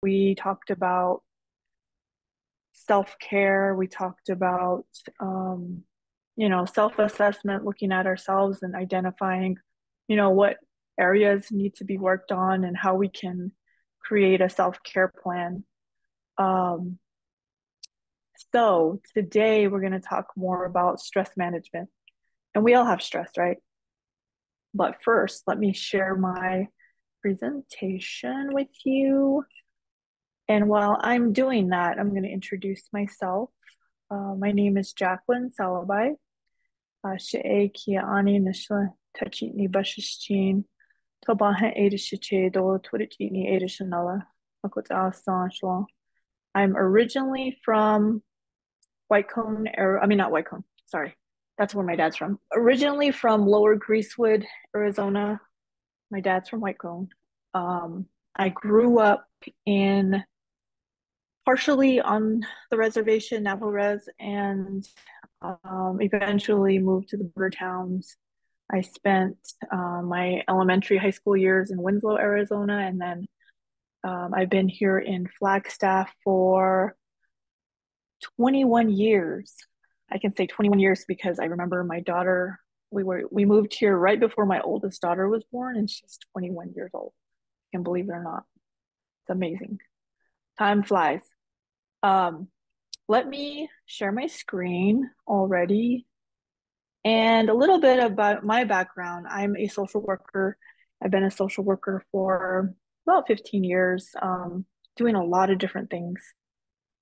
We talked about self-care. We talked about, self-assessment, looking at ourselves and identifying, what areas need to be worked on and how we can create a self-care plan. Um, so today we're going to talk more about stress management. And we all have stress, right? But first, let me share my presentation with you. And while I'm doing that, I'm going to introduce myself. My name is Jacqueline Salabai. She'e kia ani nishla tachitni bashishchin tobaha edishiche do turitini edishanala makut asan shlo. I'm originally from Whitecone, I mean, not Whitecone, sorry. That's where my dad's from. Originally from Lower Greasewood, Arizona. My dad's from Whitecone. I grew up in partially on the reservation, Navajo Res, and eventually moved to the border towns. I spent my elementary high school years in Winslow, Arizona, and then I've been here in Flagstaff for 21 years. I can say 21 years because I remember my daughter, we moved here right before my oldest daughter was born, and she's 21 years old. I can believe it or not. It's amazing. Time flies. Let me share my screen already and a little bit about my background. I'm a social worker. I've been a social worker for about 15 years, doing a lot of different things.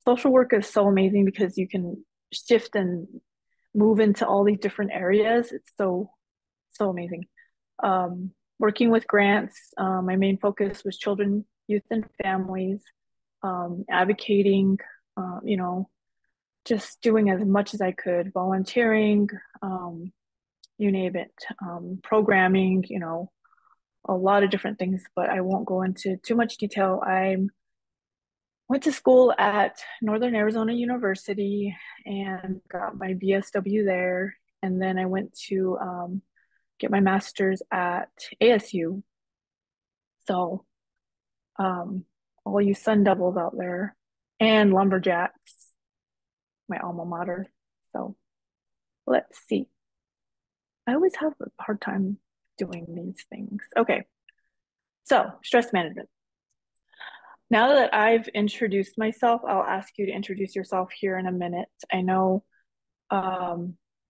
Social work is so amazing because you can shift and move into all these different areas. It's so amazing. Working with grants, my main focus was children, youth, and families, advocating, just doing as much as I could, volunteering, you name it, programming, a lot of different things, but I won't go into too much detail. I went to school at Northern Arizona University and got my BSW there. And then I went to get my master's at ASU. So, all you Sun Devils out there and Lumberjacks, my alma mater. So, let's see. I always have a hard time doing these things. Okay. So, stress management. Now that I've introduced myself, I'll ask you to introduce yourself here in a minute. I know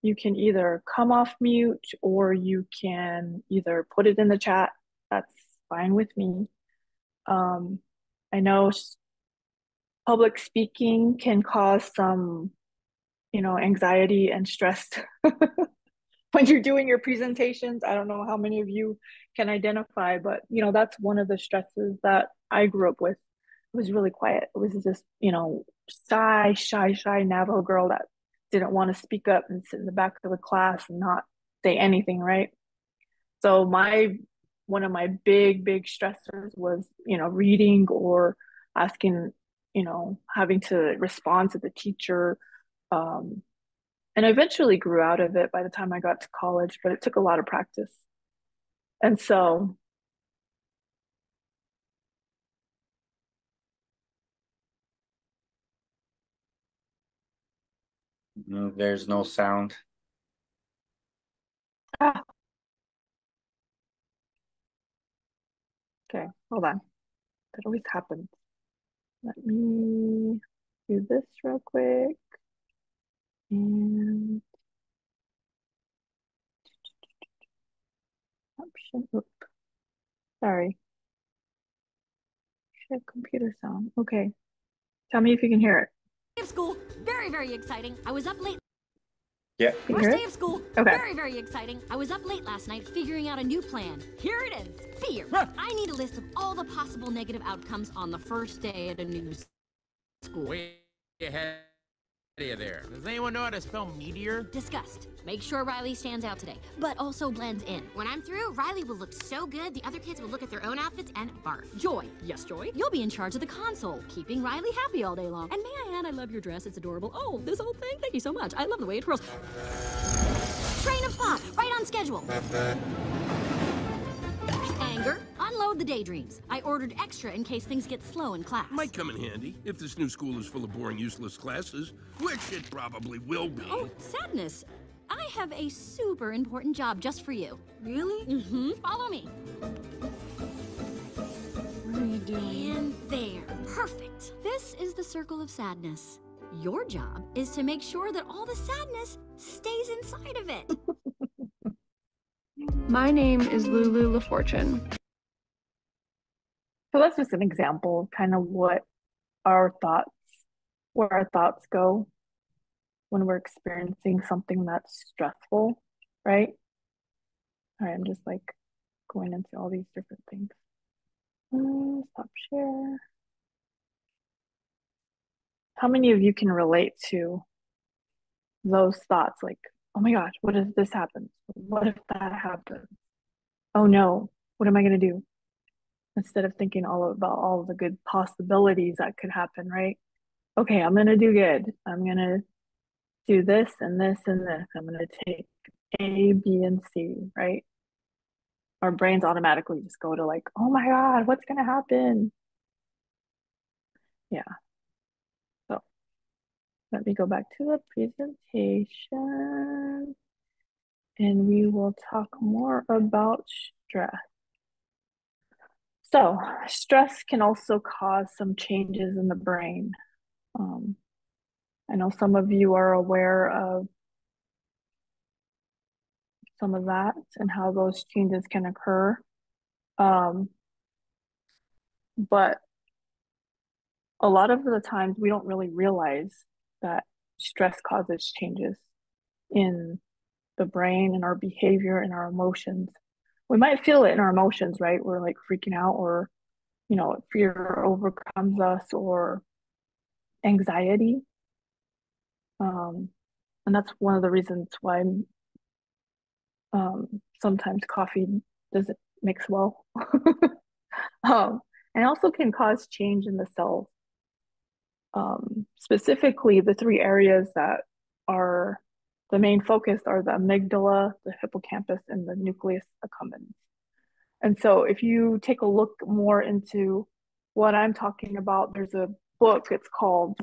you can either come off mute or you can either put it in the chat. That's fine with me. I know public speaking can cause some, anxiety and stress when you're doing your presentations. I don't know how many of you can identify, but that's one of the stresses that I grew up with. It was really quiet. It was this, shy Navajo girl that didn't want to speak up and sit in the back of the class and not say anything, right? So one of my big stressors was, reading or asking, having to respond to the teacher. And I eventually grew out of it by the time I got to college, but it took a lot of practice. And so There's no sound. Okay, hold on. That always happens. Let me do this real quick. And option, oops, sorry. Share computer sound. Okay. Tell me if you can hear it. Of school, very exciting. I was up late. Yeah. First day of school, okay. Very exciting. I was up late last night figuring out a new plan. Here it is, fear. I need a list of all the possible negative outcomes on the first day at a new school. Way ahead of you there. Does anyone know how to spell meteor? Disgust. Make sure Riley stands out today, but also blends in. When I'm through, Riley will look so good, the other kids will look at their own outfits and barf. Joy. Yes, Joy. You'll be in charge of the console, keeping Riley happy all day long. And may I add, I love your dress. It's adorable. Oh, this whole thing? Thank you so much. I love the way it twirls. Train of thought, right on schedule. Anger. Unload about the daydreams? I ordered extra in case things get slow in class. Might come in handy if this new school is full of boring, useless classes, which it probably will be. Oh, Sadness. I have a super important job just for you. Really? Mm-hmm. Follow me. What are you doing? And there. Perfect. This is the circle of sadness. Your job is to make sure that all the sadness stays inside of it. My name is Lulu LaFortune. So that's just an example of kind of where our thoughts go when we're experiencing something that's stressful, right? All right, I'm just like going into all these different things. Stop share. How many of you can relate to those thoughts? Like, oh my gosh, what if this happens? What if that happens? Oh no, what am I going to do? Instead of thinking all about all the good possibilities that could happen, right? Okay, I'm going to do good. I'm going to do this and this and this. I'm going to take A, B, and C, right? Our brains automatically just go to like, oh my God, what's going to happen? Yeah. So let me go back to the presentation and we will talk more about stress. So stress can also cause some changes in the brain. I know some of you are aware of some of that and how those changes can occur. But a lot of the times we don't really realize that stress causes changes in the brain and our behavior and our emotions. We might feel it in our emotions, right? We're like freaking out or, you know, fear overcomes us or anxiety. And that's one of the reasons why sometimes coffee doesn't mix well. And also can cause change in the cells. Specifically, the three areas that are the main focus are the amygdala, the hippocampus, and the nucleus accumbens. And so if you take a look more into what I'm talking about, there's a book, it's called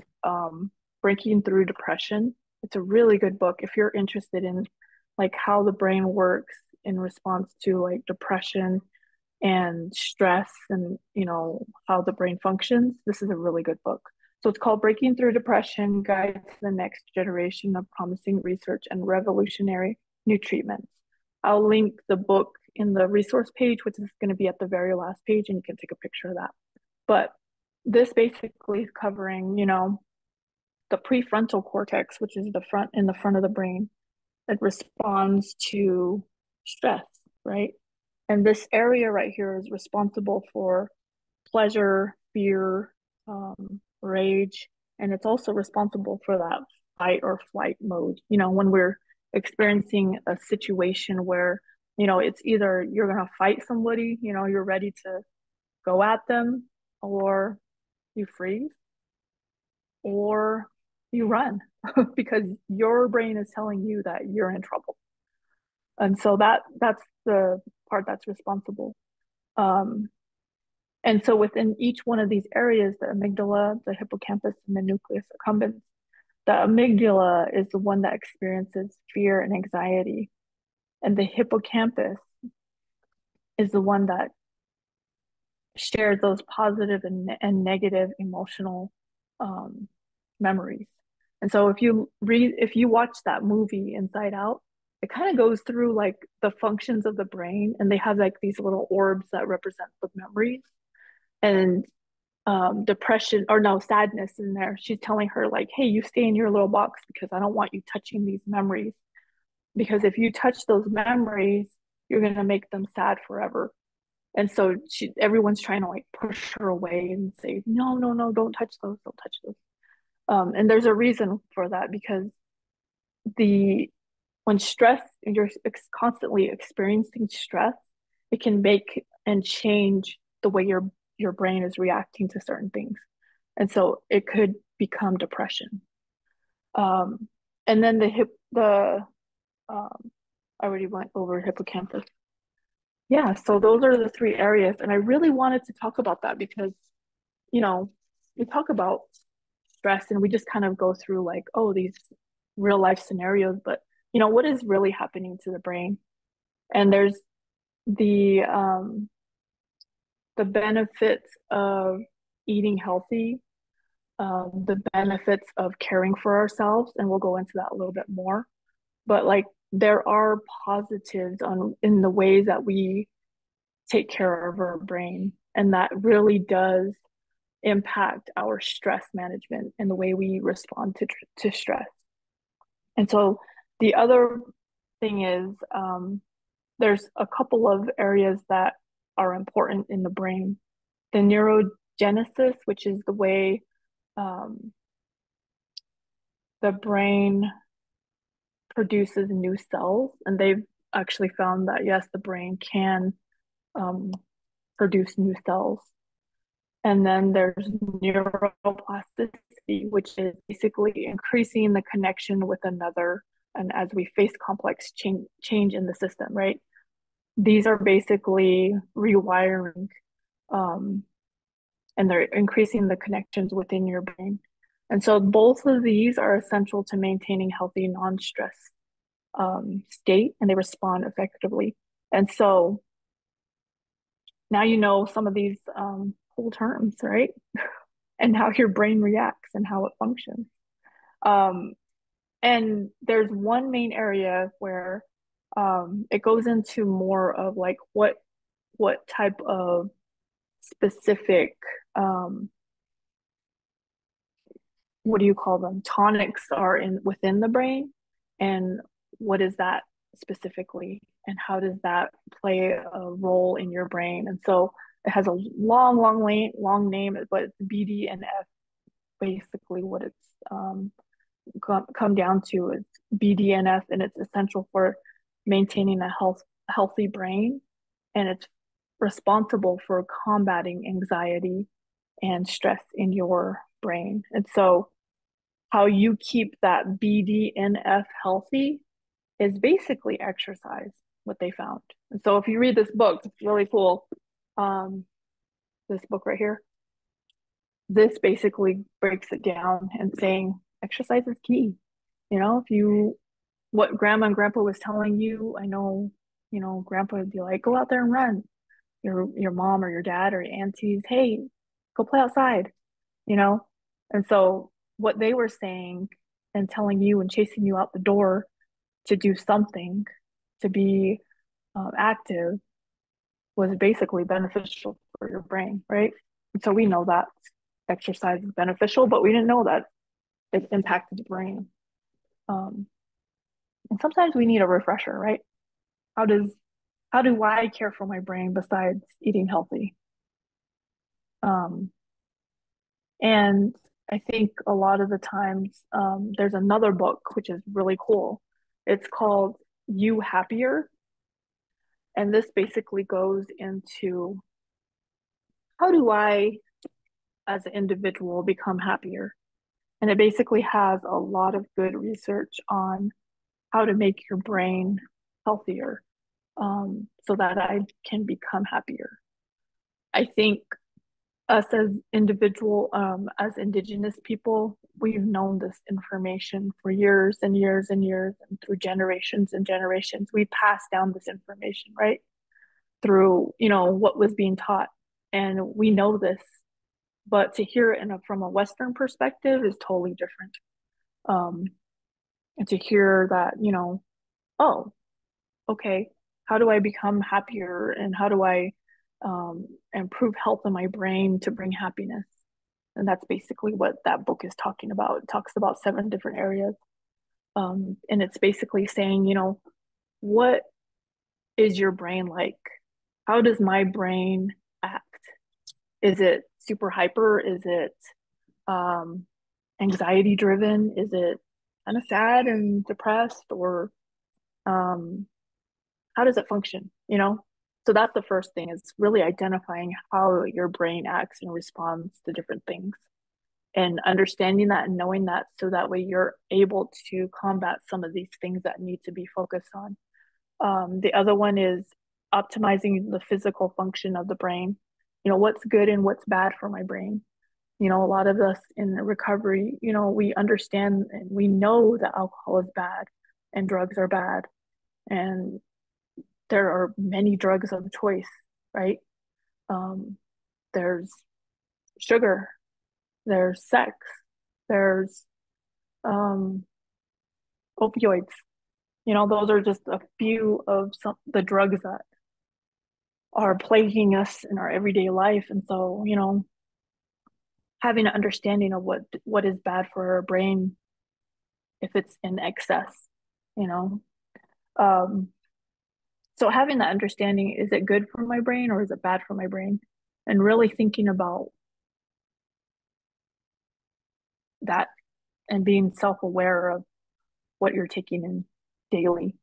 Breaking Through Depression. It's a really good book if you're interested in like how the brain works in response to like depression and stress and, you know, how the brain functions. This is a really good book. So it's called Breaking Through Depression, Guide to the Next Generation of Promising Research and Revolutionary New Treatments. I'll link the book in the resource page, which is going to be at the very last page, and you can take a picture of that. But this basically is covering, you know, the prefrontal cortex, which is the front of the brain that responds to stress, right? And this area right here is responsible for pleasure, fear, rage, and it's also responsible for that fight or flight mode. You know, when we're experiencing a situation where, you know, it's either you're going to fight somebody, you know, you're ready to go at them, or you freeze, or you run because your brain is telling you that you're in trouble. And so that's the part that's responsible. And so within each one of these areas, the amygdala, the hippocampus, and the nucleus accumbens, the amygdala is the one that experiences fear and anxiety. And the hippocampus is the one that shares those positive and negative emotional memories. And so if you watch that movie Inside Out, it kind of goes through like the functions of the brain, and they have like these little orbs that represent the memories. And sadness in there. She's telling her like, hey, you stay in your little box because I don't want you touching these memories. Because if you touch those memories, you're going to make them sad forever. And so everyone's trying to like push her away and say, no, don't touch those, don't touch those. And there's a reason for that, because when you're constantly experiencing stress, it can make and change the way your brain is reacting to certain things. And so it could become depression. And then I already went over hippocampus. Yeah, so those are the three areas. And I really wanted to talk about that because, you know, we talk about stress and we just kind of go through like, oh, these real life scenarios, but what is really happening to the brain? And there's the the benefits of eating healthy, the benefits of caring for ourselves, and we'll go into that a little bit more. But like there are positives on in the ways that we take care of our brain, and that really does impact our stress management and the way we respond to stress. And so the other thing is there's a couple of areas that are important in the brain. The neurogenesis, which is the way um, the brain produces new cells, and they've actually found that yes, the brain can um, produce new cells. And then there's neuroplasticity, which is basically increasing the connection with another. And as we face complex change in the system, right? These are basically rewiring, um, and they're increasing the connections within your brain. And so both of these are essential to maintaining healthy non-stress state, and they respond effectively. And so now you know some of these cool terms, right? And how your brain reacts and how it functions. Um, and there's one main area where it goes into more of like what type of specific what do you call them, tonics are in within the brain, and what is that specifically, and how does that play a role in your brain. And so it has a long name, but it's BDNF, basically what it's come down to is BDNF, and it's essential for maintaining a healthy brain, and it's responsible for combating anxiety and stress in your brain. And so how you keep that BDNF healthy is basically exercise, what they found. And so if you read this book, it's really cool. This book right here, this basically breaks it down and saying exercise is key. If you, what grandma and grandpa was telling you, I know, grandpa would be like, go out there and run. Your mom or your dad or your aunties, hey, go play outside, you know? And so what they were saying and telling you and chasing you out the door to do something, to be active, was basically beneficial for your brain, right? And so we know that exercise is beneficial, but we didn't know that it impacted the brain. And sometimes we need a refresher, right? How do I care for my brain besides eating healthy? And I think a lot of the times there's another book which is really cool. It's called You Happier. And this basically goes into how do I, as an individual, become happier? And it basically has a lot of good research on how to make your brain healthier, so that I can become happier. I think us as as Indigenous people, we've known this information for years and years and years, and through generations and generations, we pass down this information, right? Through, what was being taught. And we know this, but to hear it from a Western perspective is totally different. And to hear that, oh, okay, how do I become happier, and how do I improve health in my brain to bring happiness? And that's basically what that book is talking about. It talks about 7 different areas. And it's basically saying, what is your brain like? How does my brain act? Is it super hyper? Is it anxiety driven? Is it kind of sad and depressed? Or how does it function? So that's the first thing, is really identifying how your brain acts and responds to different things, and understanding that and knowing that, so that way you're able to combat some of these things that need to be focused on. The other one is optimizing the physical function of the brain. What's good and what's bad for my brain. A lot of us in recovery, we understand and we know that alcohol is bad and drugs are bad. And there are many drugs of choice, right? There's sugar, there's sex, there's opioids. Those are just a few of the drugs that are plaguing us in our everyday life. And so, having an understanding of what is bad for our brain if it's in excess, you know. So having that understanding, is it good for my brain or is it bad for my brain? And really thinking about that and being self-aware of what you're taking in daily.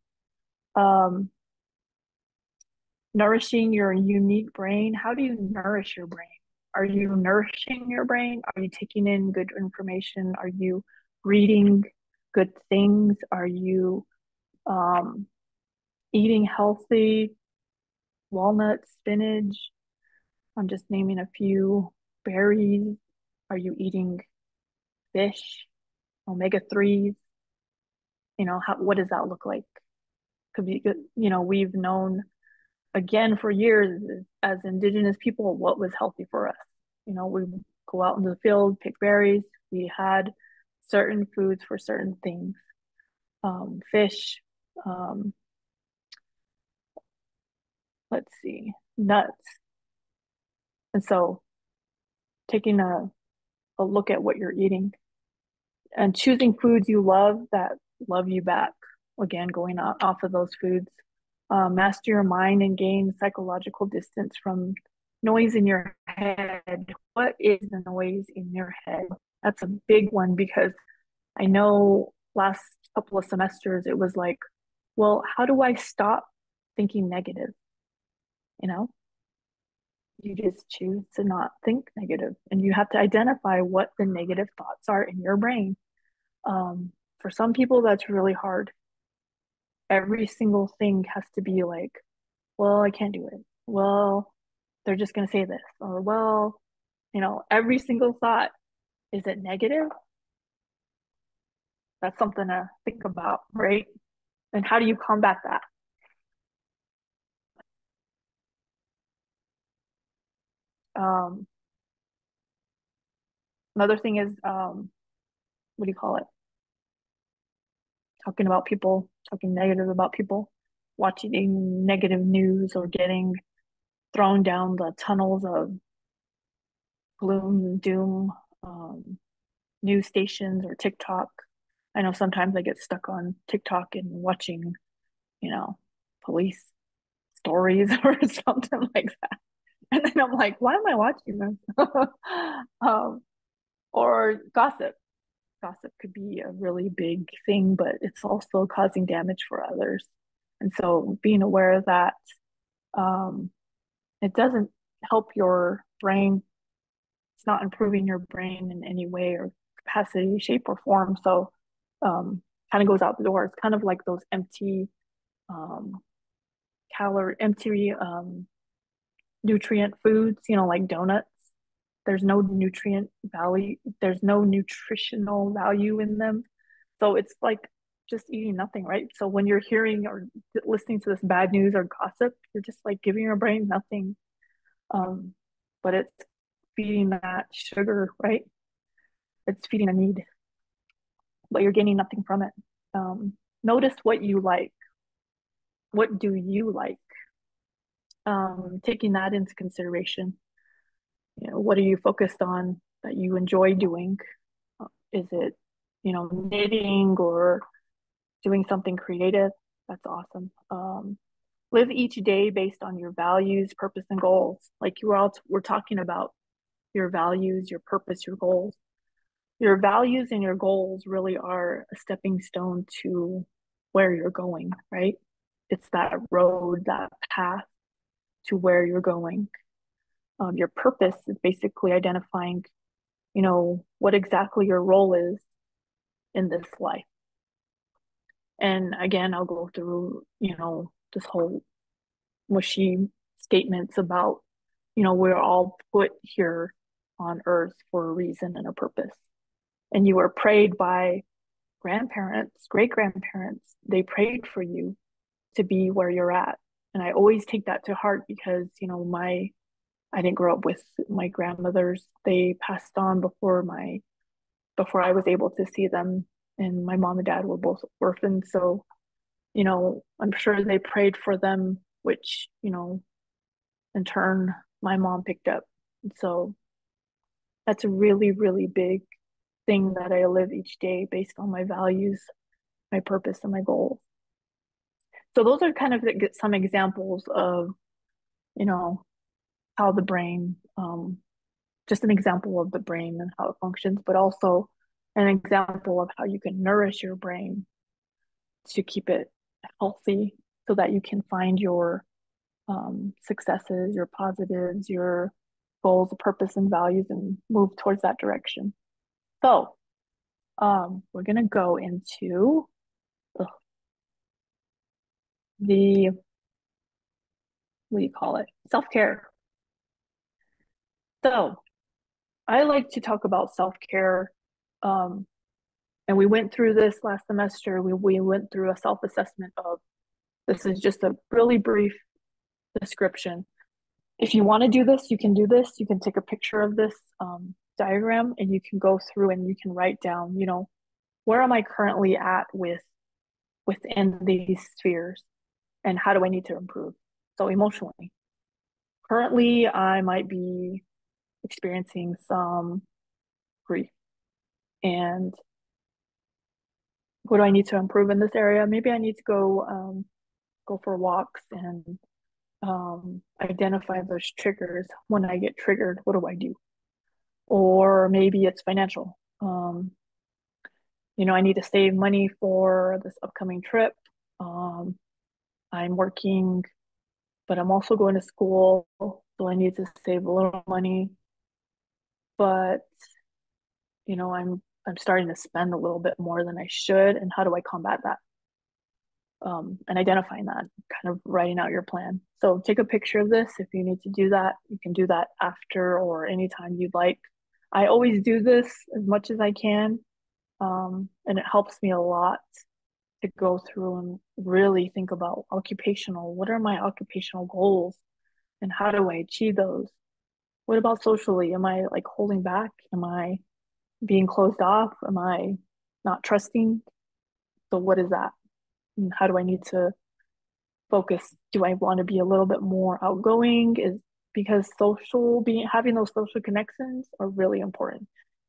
Nourishing your unique brain. How do you nourish your brain? Are you nourishing your brain? Are you taking in good information? Are you reading good things? Are you eating healthy? Walnuts, spinach. I'm just naming a few. Berries. Are you eating fish? Omega-3s? What does that look like? Could be good. We've known, again, for years as Indigenous people, what was healthy for us. We go out into the field, pick berries. We had certain foods for certain things. Fish, let's see, nuts. And so taking a look at what you're eating and choosing foods you love that love you back. Again, going off of those foods. Master your mind and gain psychological distance from noise in your head. What is the noise in your head? That's a big one, because I know last couple of semesters it was like, well, how do I stop thinking negative? You just choose to not think negative, and you have to identify what the negative thoughts are in your brain. For some people, that's really hard. Every single thing has to be like, well, I can't do it. Well, they're just going to say this. Or, well, every single thought, is it negative? That's something to think about, right? And how do you combat that? Another thing is, what do you call it? Talking about people, talking negative about people, watching negative news, or getting thrown down the tunnels of gloom and doom, news stations or TikTok. I know sometimes I get stuck on TikTok and watching, police stories or something like that. And then I'm like, why am I watching this? Or gossip. Gossip could be a really big thing, but it's also causing damage for others. And so being aware of that, it doesn't help your brain. It's not improving your brain in any way or capacity, shape, or form. So kind of goes out the door. It's kind of like those empty nutrient foods, like donuts. There's no nutrient value, there's no nutritional value in them. So it's like just eating nothing, right? So when you're hearing or listening to this bad news or gossip, you're just like giving your brain nothing. But it's feeding that sugar, right? It's feeding a need, but you're gaining nothing from it. Notice what you like. What do you like? Taking that into consideration. What are you focused on that you enjoy doing? Is it, knitting or doing something creative? That's awesome. Live each day based on your values, purpose, and goals. Like we're talking about your values, your purpose, your goals. Your values and your goals really are a stepping stone to where you're going, right? It's that road, that path to where you're going. Your purpose is basically identifying, what exactly your role is in this life. And again, I'll go through, this whole mushy statements about, we're all put here on earth for a reason and a purpose. And you were prayed by grandparents, great grandparents. They prayed for you to be where you're at. And I always take that to heart because, I didn't grow up with my grandmothers. They passed on before I was able to see them. And my mom and dad were both orphans. So, I'm sure they prayed for them, which, in turn, my mom picked up. And so that's a really, really big thing that I live each day based on my values, my purpose, and my goals. So those are kind of some examples of, how the brain, just an example of the brain and how it functions, but also an example of how you can nourish your brain to keep it healthy so that you can find your successes, your positives, your goals, purpose, and values and move towards that direction. So we're going to go into the, what do you call it? Self-care. So I like to talk about self-care. And we went through this last semester. We went through a self-assessment of, this is just a really brief description. If you want to do this, you can do this. You can take a picture of this diagram and you can go through and you can write down, where am I currently at within these spheres and how do I need to improve? So emotionally, currently I might be experiencing some grief. And what do I need to improve in this area? Maybe I need to go for walks and identify those triggers. When I get triggered, what do I do? Or maybe it's financial. I need to save money for this upcoming trip. I'm working, but I'm also going to school, so I need to save a little money. But I'm starting to spend a little bit more than I should, and how do I combat that? And identifying that, kind of writing out your plan. So take a picture of this. If you need to do that, you can do that after or anytime you'd like. I always do this as much as I can, and it helps me a lot to go through and really think about what are my occupational goals and how do I achieve those? What about socially? Am I like holding back? Am I being closed off? Am I not trusting? So what is that? And how do I need to focus? Do I want to be a little bit more outgoing? Because having those social connections are really important.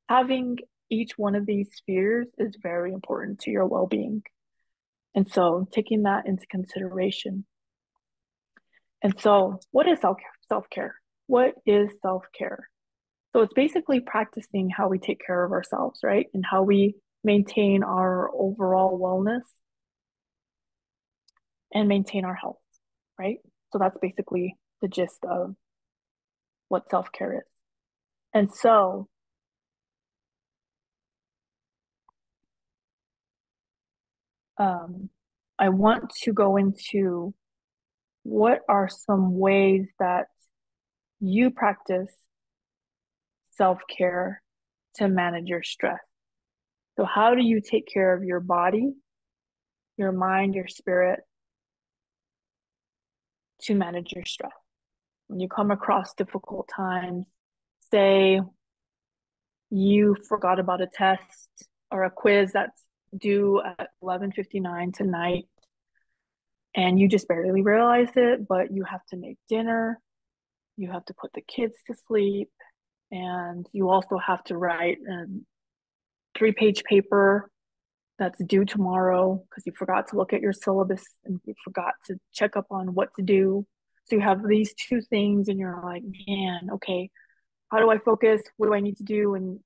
Having each one of these spheres is very important to your well-being. And so taking that into consideration. And so what is self-care? What is self-care? So it's basically practicing how we take care of ourselves, right? And how we maintain our overall wellness and maintain our health, right? So that's basically the gist of what self-care is. And so I want to go into what are some ways that you practice self-care to manage your stress. So how do you take care of your body, your mind, your spirit to manage your stress? When you come across difficult times, say you forgot about a test or a quiz that's due at 11:59 tonight, and you just barely realized it, but you have to make dinner, you have to put the kids to sleep, and you also have to write a 3-page paper that's due tomorrow because you forgot to look at your syllabus and you forgot to check up on what to do. So you have these two things and you're like, man, okay, how do I focus? What do I need to do? And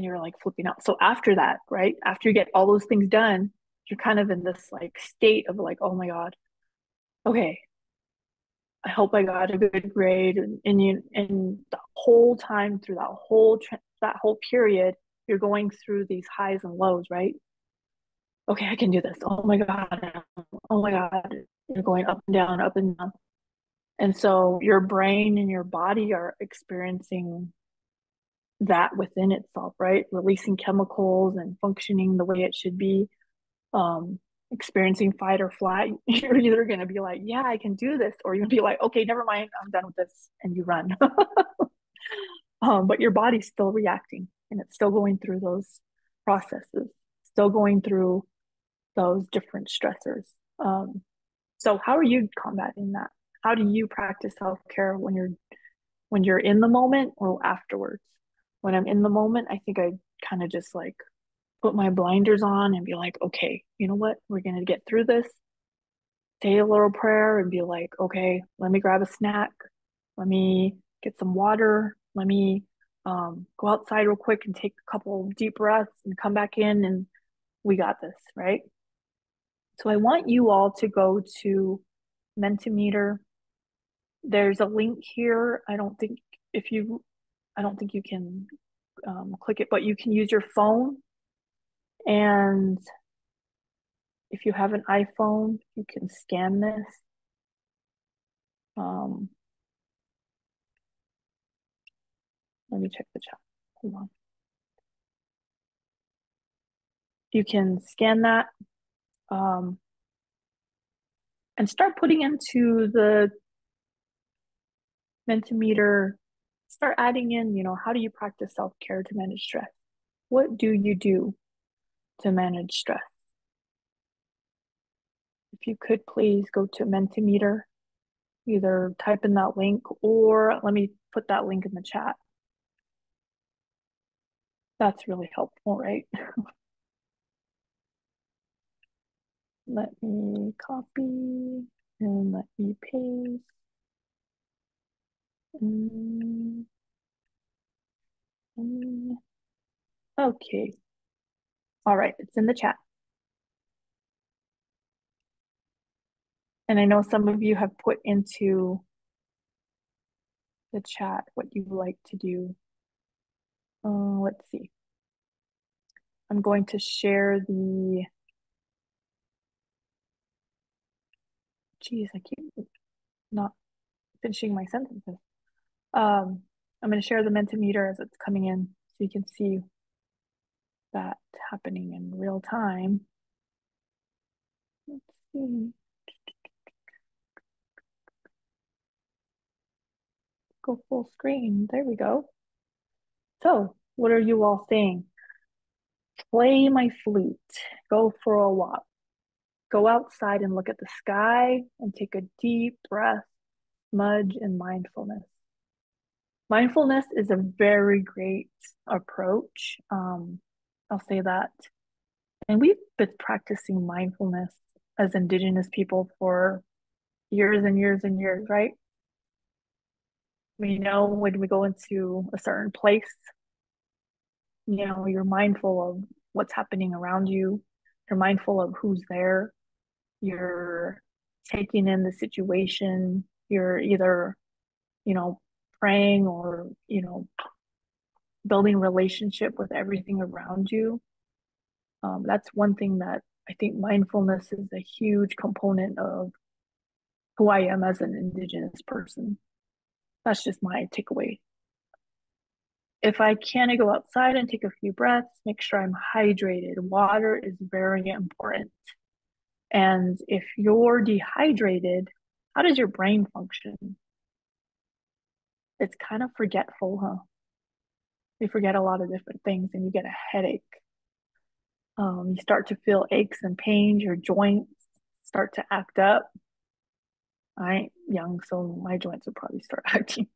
you're like flipping out. So after that, right? After you get all those things done, you're kind of in this like state of like, oh my God, okay, I hope I got a good grade. And the whole time through that whole period, you're going through these highs and lows, right? Okay, I can do this. Oh my God. Oh my God. You're going up and down, up and down. And so your brain and your body are experiencing that within itself, right? Releasing chemicals and functioning the way it should be. Experiencing fight or flight, you're either going to be like, yeah, I can do this, or you're going to be like, okay, never mind, I'm done with this, and you run. But your body's still reacting and it's still going through those processes, still going through those different stressors. So how are you combating that? How do you practice self-care when you're in the moment or afterwards? When I'm in the moment, I think I kind of just like put my blinders on and be like, okay, you know what? We're going to get through this. Say a little prayer and be like, okay, let me grab a snack. Let me get some water. Let me go outside real quick and take a couple deep breaths and come back in, and we got this, right? So I want you all to go to Mentimeter. There's a link here. I don't think you can click it, but you can use your phone. And if you have an iPhone, you can scan this. Let me check the chat. Hold on. You can scan that and start putting into the Mentimeter, start adding in, how do you practice self-care to manage stress? What do you do to manage stress? If you could please go to Mentimeter, either type in that link or let me put that link in the chat. That's really helpful, right? Let me copy and let me paste. Okay. All right, it's in the chat. And I know some of you have put into the chat what you like to do. Let's see. I'm going to share the, geez, I keep not finishing my sentences. I'm going to share the Mentimeter as it's coming in so you can see that happening in real time. Let's see. Go full screen. There we go. So, what are you all saying? Play my flute. Go for a walk. Go outside and look at the sky and take a deep breath. Smudge and mindfulness. Mindfulness is a very great approach. I'll say that. And we've been practicing mindfulness as Indigenous people for years and years and years, right? We know when we go into a certain place, you're mindful of what's happening around you. You're mindful of who's there. You're taking in the situation. You're either, praying or, building relationship with everything around you. That's one thing that I think mindfulness is a huge component of who I am as an Indigenous person. That's just my takeaway. If I can, I go outside and take a few breaths, make sure I'm hydrated. Water is very important. And if you're dehydrated, how does your brain function? It's kind of forgetful, huh? You forget a lot of different things and you get a headache. You start to feel aches and pains, your joints start to act up. I ain't young, so my joints will probably start acting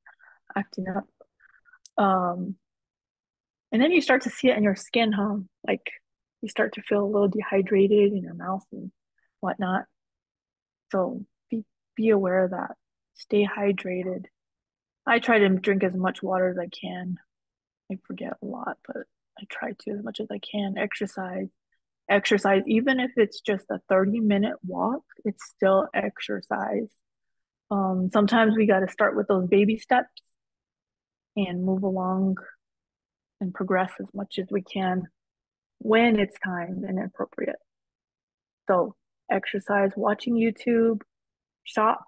up. And then you start to see it in your skin, huh? Like you start to feel a little dehydrated in your mouth and whatnot. So be aware of that. Stay hydrated. I try to drink as much water as I can. I forget a lot, but I try to as much as I can. Exercise, even if it's just a 30-minute walk, it's still exercise. Sometimes we got to start with those baby steps and move along and progress as much as we can when it's time and appropriate. So exercise, watching YouTube, shop,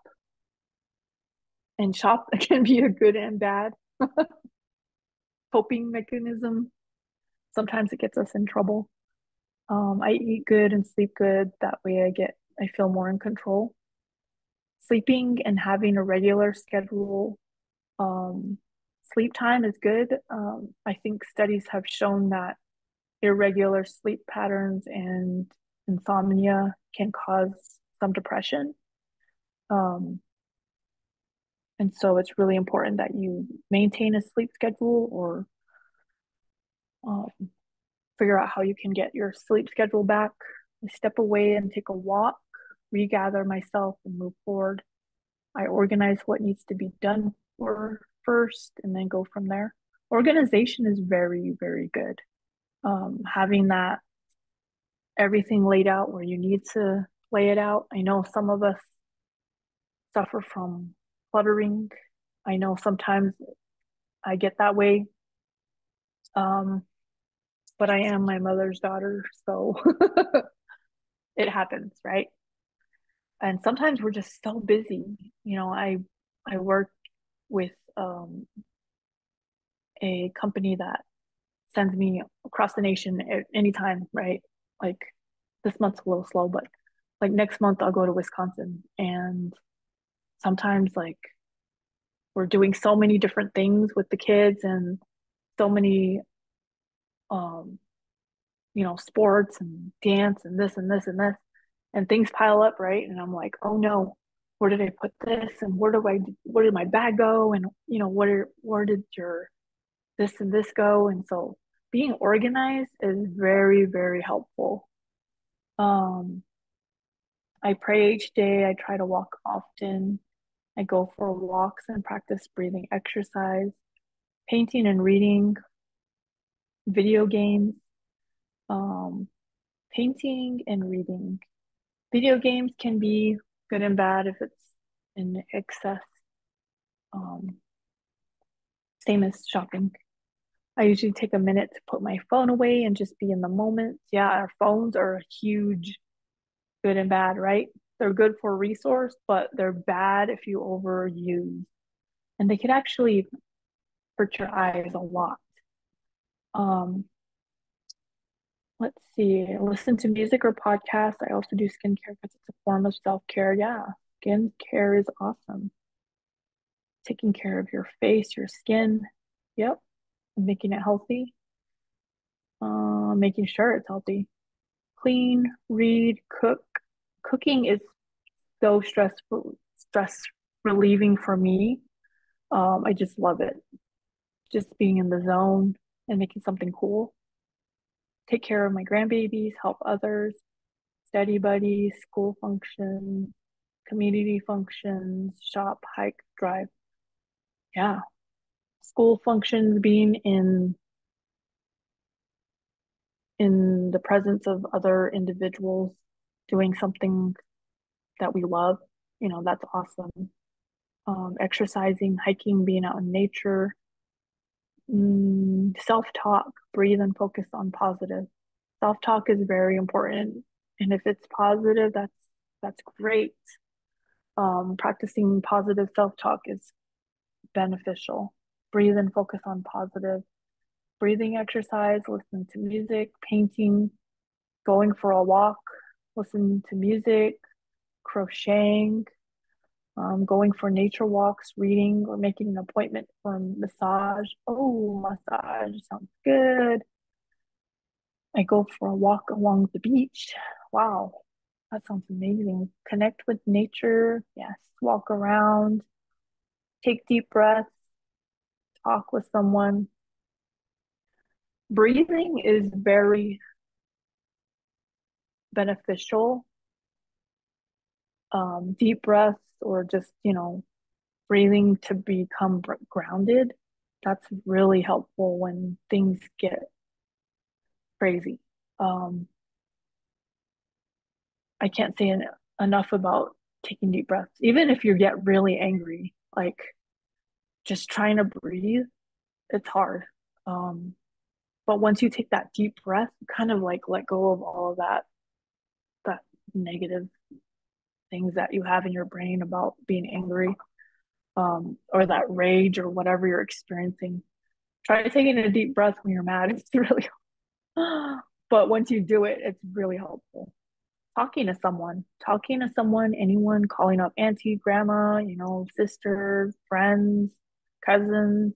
And shop can be a good and bad coping mechanism. Sometimes it gets us in trouble. I eat good and sleep good. That way I feel more in control. Sleeping and having a regular schedule, sleep time is good. I think studies have shown that irregular sleep patterns and insomnia can cause some depression. And so it's really important that you maintain a sleep schedule or um, figure out how you can get your sleep schedule back. I step away and take a walk, regather myself, and move forward. I organize what needs to be done for first and then go from there. Organization is very, very good. Having that everything laid out where you need to lay it out. I know some of us suffer from cluttering. I know sometimes I get that way. But I am my mother's daughter, so it happens, right? And sometimes we're just so busy. I work with a company that sends me across the nation at any time, right? Like this month's a little slow, but like next month I'll go to Wisconsin, and sometimes like we're doing so many different things with the kids and so many um sports and dance and this and this and this, and things pile up, right? And I'm like, oh no, where did I put this, and where did my bag go, and where did your this and this go? And so being organized is very, very helpful. um I pray each day. I try to walk often. I go for walks and practice breathing exercise, painting and reading, video games, um painting and reading. Video games can be good and bad if it's in excess. Um, Same as shopping. I usually take a minute to put my phone away and just be in the moment. Yeah, our phones are a huge good and bad, right? They're good for a resource, but they're bad if you overuse. And they could actually hurt your eyes a lot. Um, let's see, listen to music or podcasts. I also do skincare because it's a form of self-care. Yeah, skincare is awesome. Taking care of your face, your skin. Yep. Making it healthy. Making sure it's healthy. Clean, read, cook. Cooking is so stress relieving for me. I just love it. Just being in the zone and making something cool. Take care of my grandbabies, help others, study buddies, school functions, community functions, shop, hike, drive. Yeah. School functions, being in the presence of other individuals doing something that we love, that's awesome. Exercising, hiking, being out in nature. Self-talk, breathe and focus on positive. Self-talk is very important, and if it's positive, that's great. Practicing positive self-talk is beneficial. Breathe and focus on positive. Breathing exercise, listen to music, painting, going for a walk, listening to music, crocheting, going for nature walks, reading, or making an appointment for a massage. Oh, massage sounds good. I go for a walk along the beach. Wow, that sounds amazing. Connect with nature. Yes, walk around, take deep breaths, talk with someone. Breathing is very beneficial. Deep breaths or just, breathing to become grounded. That's really helpful when things get crazy. I can't say enough about taking deep breaths. Even if you get really angry, like just trying to breathe, it's hard. But once you take that deep breath, you kind of like let go of all of that negative things that you have in your brain about being angry. or that rage or whatever you're experiencing. Try taking a deep breath when you're mad. It's really, but once you do it, it's really helpful. Talking to someone, anyone, calling up auntie, grandma, sister, friends, cousins,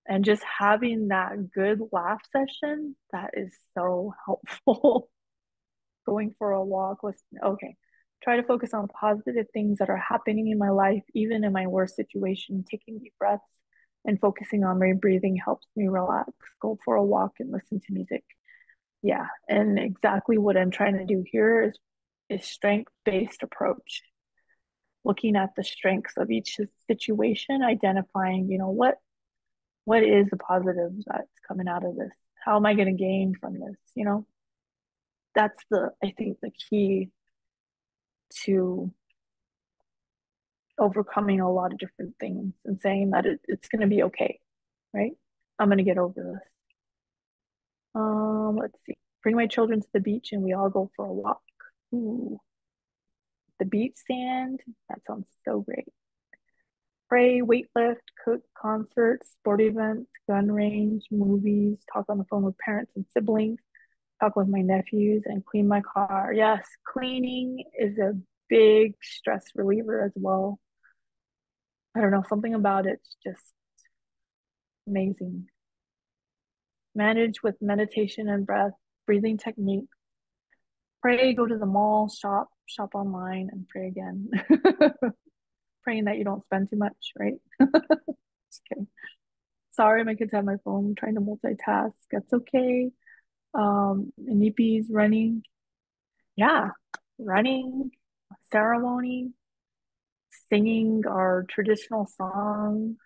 and just having that good laugh session, that is so helpful. Going for a walk, okay. Try to focus on positive things that are happening in my life, even in my worst situation. Taking deep breaths and focusing on my breathing helps me relax. Go for a walk and listen to music. Yeah, and exactly what I'm trying to do here is strength-based approach. Looking at the strengths of each situation, identifying, what is the positive that's coming out of this? How am I going to gain from this? That's I think the key to overcoming a lot of different things and saying that it's going to be okay, right? I'm going to get over this. Let's see. Bring my children to the beach and we all go for a walk. Ooh, the beach sand. That sounds so great. Pray, weightlift, cook, concerts, sport events, gun range, movies, talk on the phone with parents and siblings, talk with my nephews, and clean my car. Yes, cleaning is a big stress reliever as well. I don't know, something about it's just amazing. Manage with meditation and breath, breathing technique. Pray, go to the mall, shop online, and pray again. Praying that you don't spend too much, right? Just kidding. Sorry, my kids have my phone. I'm trying to multitask. That's okay. Nippies running. Yeah, running, ceremony, singing our traditional song,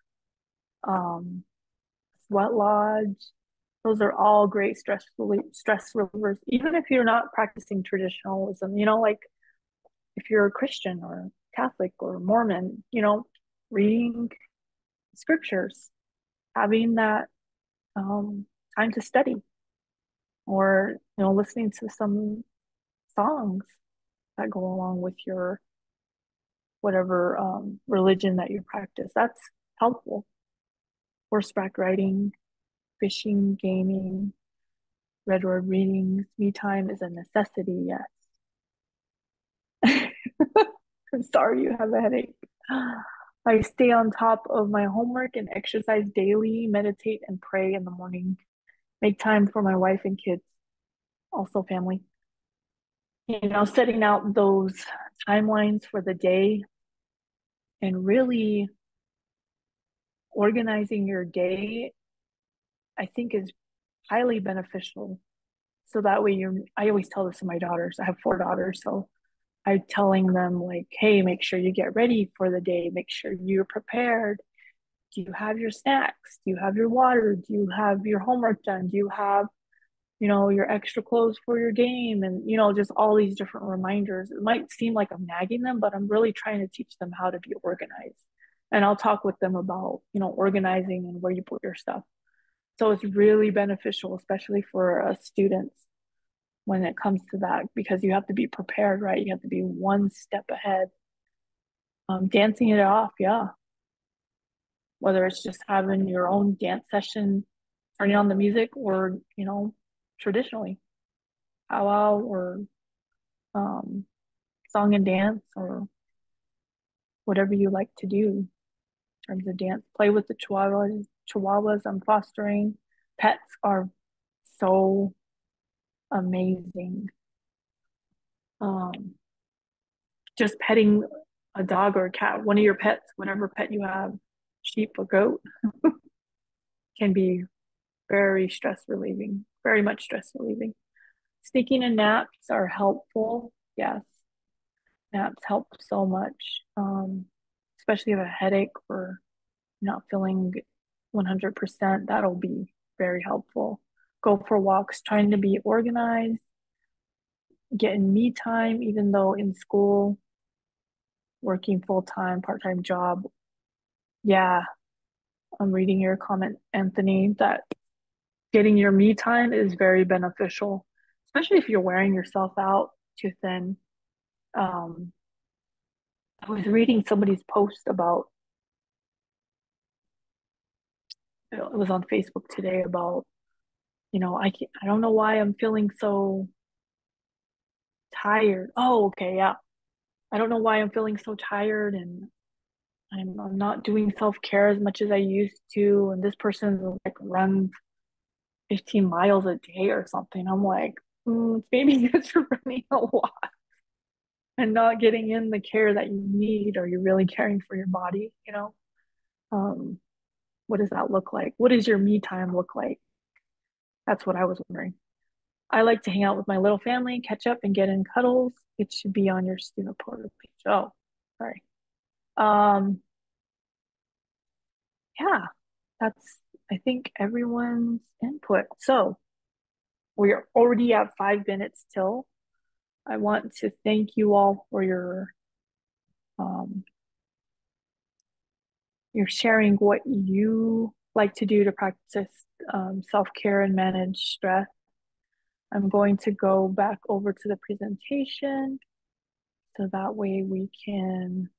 sweat lodge. Those are all great stress relievers. Even if you're not practicing traditionalism, like if you're a Christian or Catholic or Mormon, reading scriptures, having that time to study, or listening to some songs that go along with your whatever religion that you practice. That's helpful. Horseback riding, fishing, gaming, read word readings. Me time is a necessity, yes. I'm sorry you have a headache. I stay on top of my homework and exercise daily, meditate and pray in the morning. Make time for my wife and kids, also family. Setting out those timelines for the day and really organizing your day, I think is highly beneficial. So that way I always tell this to my daughters. I have 4 daughters, so I'm telling them like, hey, make sure you get ready for the day. Make sure you're prepared. Do you have your snacks? Do you have your water? Do you have your homework done? Do you have, your extra clothes for your game? And, just all these different reminders. It might seem like I'm nagging them, but I'm really trying to teach them how to be organized. And I'll talk with them about, organizing and where you put your stuff. So it's really beneficial, especially for students when it comes to that, because you have to be prepared, right? You have to be one step ahead. Dancing it off, yeah. Whether it's just having your own dance session, turning on the music, or, traditionally, powwow or song and dance, or whatever you like to do in terms of dance. Play with the chihuahuas I'm fostering. Pets are so amazing. Just petting a dog or a cat, one of your pets, whatever pet you have, sheep or goat, can be very stress relieving, very much stress relieving. Sneaking in naps are helpful. Yes, naps help so much, especially if you have a headache or not feeling 100%. That'll be very helpful. Go for walks, trying to be organized, getting me time, even though in school, working full-time, part-time job. Yeah, I'm reading your comment, Anthony, that getting your me time is very beneficial, especially if you're wearing yourself out too thin. I was reading somebody's post about it was on Facebook today about, I don't know why I'm feeling so tired. Oh, okay, yeah. I don't know why I'm feeling so tired and I'm not doing self-care as much as I used to. And this person like runs 15 miles a day or something. I'm like, maybe because you're running a lot and not getting in the care that you need, or you're really caring for your body. Um, what does that look like? What does your me time look like? That's what I was wondering. I like to hang out with my little family, catch up, and get in cuddles. It should be on your student portal page. Oh, sorry. Um, yeah, that's, I think, everyone's input. So we're already at 5 minutes till. I want to thank you all for um, your sharing what you like to do to practice self-care and manage stress. I'm going to go back over to the presentation so that way we can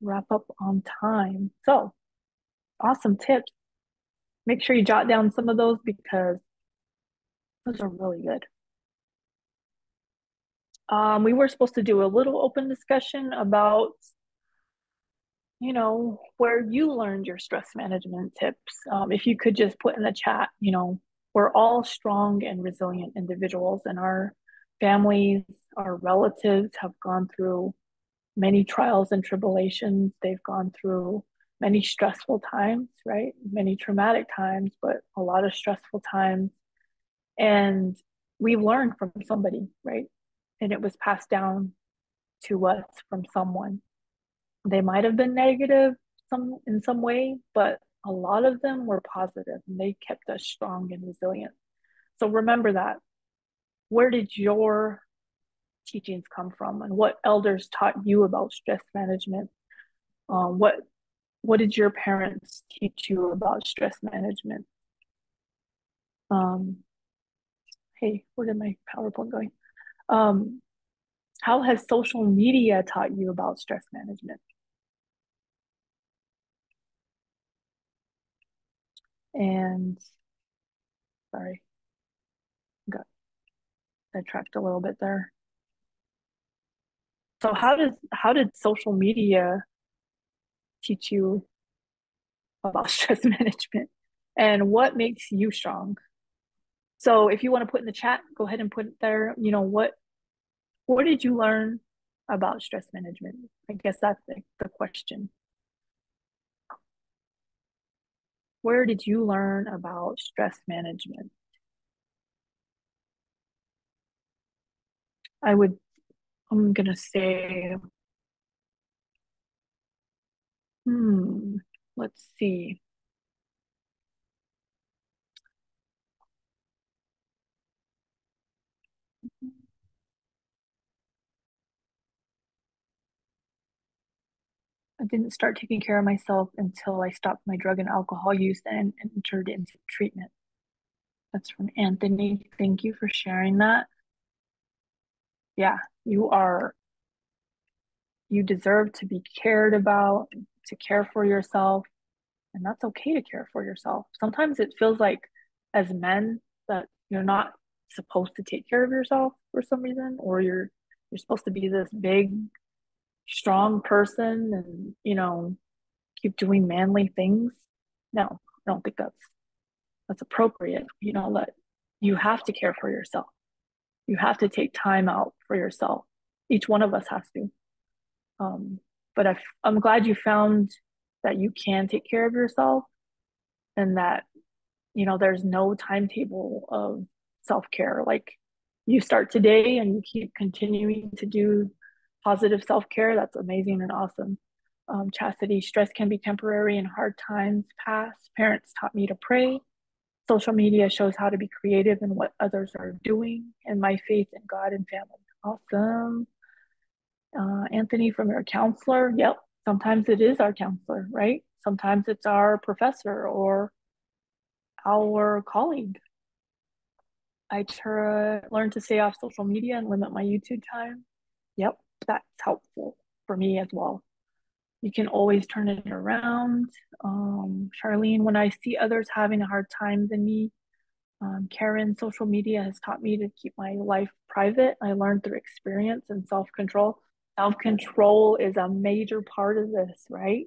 wrap up on time. So, awesome tips. Make sure you jot down some of those because those are really good. We were supposed to do a little open discussion about, where you learned your stress management tips. If you could just put in the chat, we're all strong and resilient individuals, and our families, our relatives have gone through many trials and tribulations. They've gone through many stressful times, right? Many traumatic times, but a lot of stressful times. And we've learned from somebody, right? And it was passed down to us from someone. They might have been negative in some way, but a lot of them were positive and they kept us strong and resilient. So remember that. Where did your teachings come from, and what elders taught you about stress management? What did your parents teach you about stress management? Hey, where did my PowerPoint going? How has social media taught you about stress management? And sorry, got sidetracked a little bit there. So how did social media teach you about stress management, and what makes you strong? So if you want to put in the chat, go ahead and put it there. What did you learn about stress management? I guess that's the question. Where did you learn about stress management? I'm gonna say, let's see. I didn't start taking care of myself until I stopped my drug and alcohol use and entered into treatment. That's from Anthony. Thank you for sharing that. Yeah, you deserve to be cared about, to care for yourself, and that's okay to care for yourself. Sometimes it feels like as men that you're not supposed to take care of yourself for some reason, or you're supposed to be this big, strong person and, keep doing manly things. No, I don't think that's appropriate. That you have to care for yourself. You have to take time out for yourself. Each one of us has to. But I'm glad you found that you can take care of yourself, and that, there's no timetable of self-care. Like, you start today and you keep continuing to do positive self-care. That's amazing and awesome. Chastity, stress can be temporary and hard times pass. Parents taught me to pray. Social media shows how to be creative in what others are doing, and my faith in God and family. Awesome. Anthony, from your counselor. Yep. Sometimes it is our counselor, right? Sometimes it's our professor or our colleague. I learn to stay off social media and limit my YouTube time. Yep, that's helpful for me as well. You can always turn it around. Charlene, when I see others having a hard time than me, Karen, social media has taught me to keep my life private. I learned through experience and self-control. Self-control is a major part of this, right?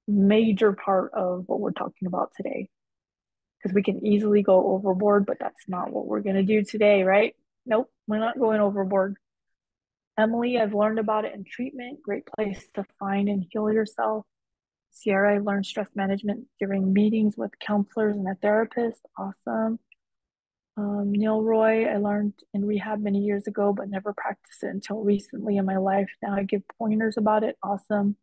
Major part of what we're talking about today. Because we can easily go overboard, but that's not what we're going to do today, right? Nope, we're not going overboard. Emily, I've learned about it in treatment. Great place to find and heal yourself. Sierra, I learned stress management during meetings with counselors and a therapist. Awesome. Neil Roy, I learned in rehab many years ago, but never practiced it until recently in my life. Now I give pointers about it. Awesome.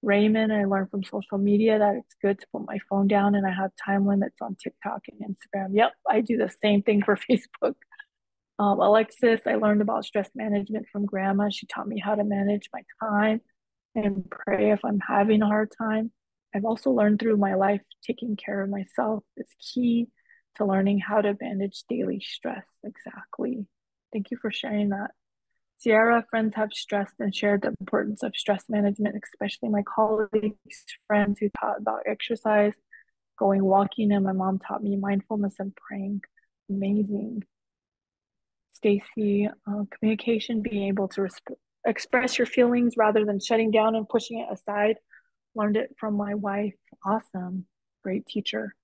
Raymond, I learned from social media that it's good to put my phone down and I have time limits on TikTok and Instagram. Yep, I do the same thing for Facebook. Alexis, I learned about stress management from grandma. She taught me how to manage my time and pray if I'm having a hard time. I've also learned through my life taking care of myself is key to learning how to manage daily stress. Exactly. Thank you for sharing that. Sierra, friends have stressed and shared the importance of stress management, especially my colleagues, friends who taught about exercise, going walking, and my mom taught me mindfulness and praying. Amazing. Stacy, communication, being able to express your feelings rather than shutting down and pushing it aside. Learned it from my wife. Awesome. Great teacher.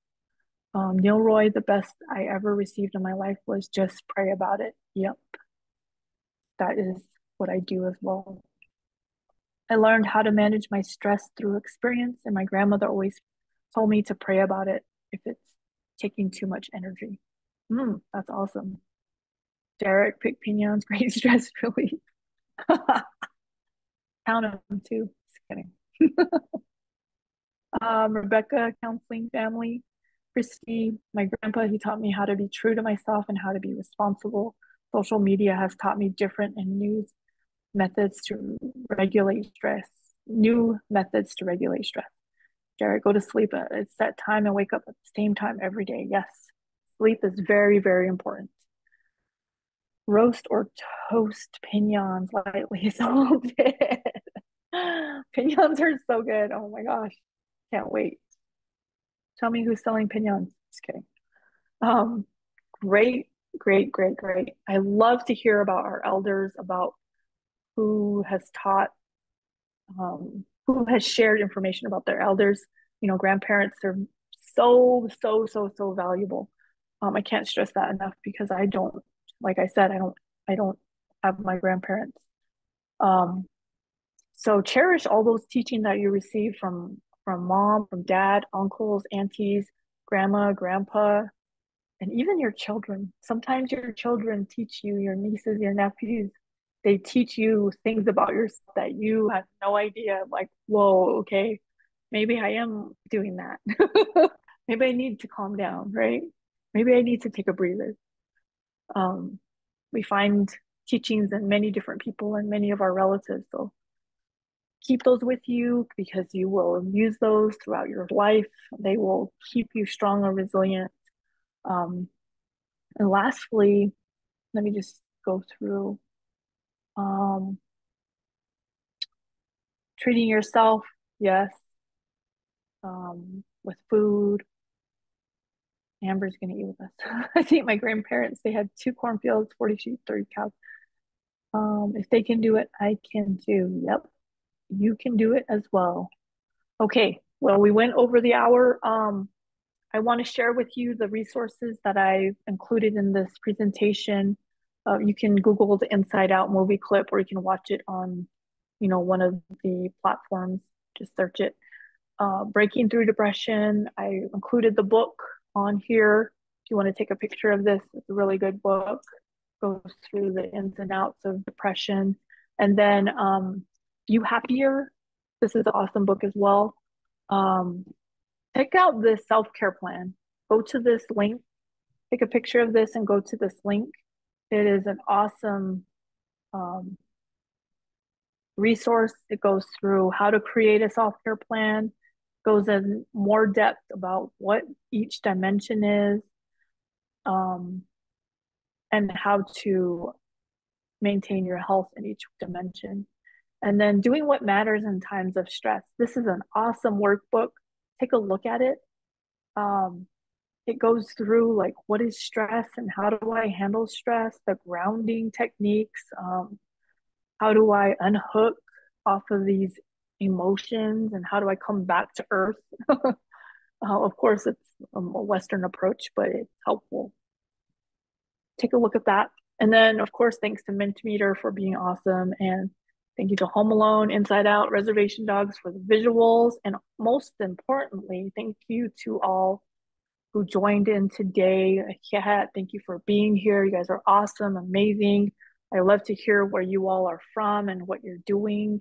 Neil Roy, the best I ever received in my life was just pray about it. Yep. That is what I do as well. I learned how to manage my stress through experience, and my grandmother always told me to pray about it if it's taking too much energy. That's awesome. Derek, pick pinions, great stress relief. Count them too. Just kidding. Rebecca, counseling family. Christy, my grandpa, he taught me how to be true to myself and how to be responsible. Social media has taught me different and new methods to regulate stress. New methods to regulate stress. Jared, go to sleep at a set time and wake up at the same time every day. Yes, sleep is very, very important. Roast or toast pinions lightly salted. Pinions are so good. Oh my gosh. Can't wait. Tell me who's selling pinions. Just kidding. Great, great, great, great. I love to hear about our elders, about who has taught, who has shared information about their elders. You know, grandparents are so, so, so, so valuable. I can't stress that enough because I don't, like I said, I don't have my grandparents. So cherish all those teaching that you receive from mom, from dad, uncles, aunties, grandma, grandpa, and even your children. Sometimes your children teach you, your nieces, your nephews, they teach you things about yourself that you have no idea. Like, whoa, okay, maybe I am doing that. Maybe I need to calm down, right? Maybe I need to take a breather. We find teachings in many different people and many of our relatives. So keep those with you because you will use those throughout your life. They will keep you strong and resilient. And lastly, let me just go through treating yourself, yes, with food. Amber's gonna eat with us. I think my grandparents, they had 2 cornfields, 40 sheep, 30 cows. If they can do it, I can too. Yep, you can do it as well. Okay, well, we went over the hour. I want to share with you the resources that I've included in this presentation. You can Google the Inside Out movie clip, or you can watch it on, you know, one of the platforms. Just search it. Breaking Through Depression. I included the book on here. If you want to take a picture of this, it's a really good book. Goes through the ins and outs of depression. And then You Happier. This is an awesome book as well. Check out this self-care plan. Go to this link, take a picture of this and go to this link. It is an awesome resource. It goes through how to create a self-care plan, goes in more depth about what each dimension is, and how to maintain your health in each dimension. And then doing what matters in times of stress. This is an awesome workbook. Take a look at it. It goes through like what is stress and how do I handle stress, the grounding techniques, how do I unhook off of these emotions and how do I come back to earth. Of course, it's a Western approach, but it's helpful. Take a look at that. And then, of course, thanks to Mentimeter for being awesome. And thank you to Home Alone, Inside Out, Reservation Dogs for the visuals. And most importantly, thank you to all who joined in today. Kat, thank you for being here. You guys are awesome, amazing. I love to hear where you all are from and what you're doing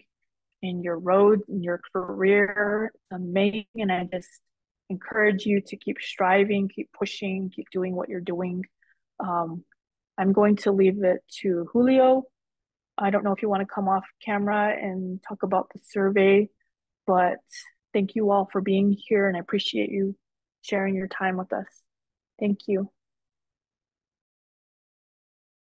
in your road, in your career. It's amazing. And I just encourage you to keep striving, keep pushing, keep doing what you're doing. I'm going to leave it to Julio. I don't know if you want to come off camera and talk about the survey, but thank you all for being here and I appreciate you sharing your time with us. Thank you.